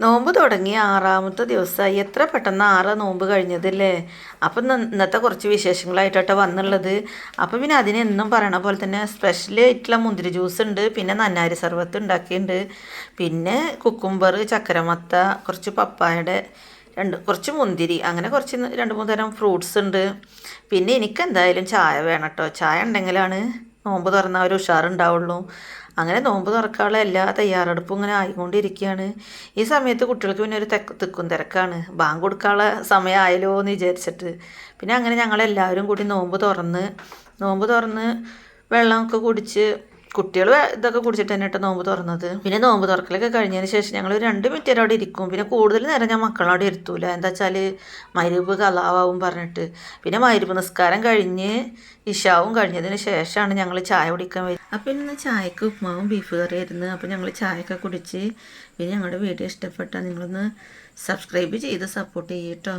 നോമ്പ് തുടങ്ങി ആറാമത്തെ ദിവസമായി. എത്ര പെട്ടെന്ന് 6 നോമ്പ് കഴിഞ്ഞതല്ലേ. അപ്പം ഇന്നത്തെ കുറച്ച് വിശേഷങ്ങളായിട്ടാണ് വന്നുള്ളത്. അപ്പം പിന്നെ അതിനെന്നും പറയണ പോലെ തന്നെ സ്പെഷ്യൽ ആയിട്ടുള്ള മുന്തിരി ജ്യൂസ് ഉണ്ട്, പിന്നെ നന്നാരി സർബത്ത് ഉണ്ടാക്കിയിട്ടുണ്ട്, പിന്നെ കുക്കുംബർ, ചക്കരമത്ത, കുറച്ച് പപ്പായയുടെ കുറച്ച് മുന്തിരി, അങ്ങനെ കുറച്ച് 2-3 തരം ഫ്രൂട്ട്സ് ഉണ്ട്. പിന്നെ എനിക്ക് എന്തായാലും ചായ വേണം കേട്ടോ. ചായ ഉണ്ടെങ്കിലാണ് നോമ്പ് തുറന്നാൽ ഒരു ഉഷാറുണ്ടാവുള്ളൂ. അങ്ങനെ നോമ്പ് തുറക്കാനുള്ള എല്ലാ തയ്യാറെടുപ്പും ഇങ്ങനെ ആയിക്കൊണ്ടിരിക്കുകയാണ്. ഈ സമയത്ത് കുട്ടികൾക്ക് പിന്നെ ഒരു തിക്കും തിരക്കാണ്. ബാങ്ക് കൊടുക്കാനുള്ള സമയമായല്ലോ എന്ന് വിചാരിച്ചിട്ട് പിന്നെ അങ്ങനെ ഞങ്ങളെല്ലാവരും കൂടി നോമ്പ് തുറന്ന് വെള്ളമൊക്കെ കുടിച്ച് കുട്ടികൾ ഇതൊക്കെ കുടിച്ചിട്ട് തന്നെ കേട്ടോ നോമ്പ് തുറന്നത്. പിന്നെ നോമ്പ് തുറക്കലൊക്കെ കഴിഞ്ഞതിന് ശേഷം ഞങ്ങൾ 2 മിനിറ്റ് അവിടെ ഇരിക്കും. പിന്നെ കൂടുതൽ നേരം ഞാൻ മക്കളവിടെ ഇരുത്തൂല, എന്താ വെച്ചാൽ മഗ്‌രിബ് ഖളാവാവും പറഞ്ഞിട്ട്. പിന്നെ മഗ്‌രിബ് നിസ്കാരം കഴിഞ്ഞ് ഇശാവും കഴിഞ്ഞതിന് ശേഷമാണ് ഞങ്ങൾ ചായ കുടിക്കാൻ വരും. അപ്പം ഇന്ന് ചായക്ക് ഉപ്മാവും ബീഫ് കറിയായിരുന്നു. അപ്പം ഞങ്ങൾ ചായയൊക്കെ കുടിച്ച്. പിന്നെ ഞങ്ങളുടെ വീഡിയോ ഇഷ്ടപ്പെട്ടാൽ നിങ്ങളൊന്ന് സബ്സ്ക്രൈബ് ചെയ്ത് സപ്പോർട്ട് ചെയ്യട്ടോ.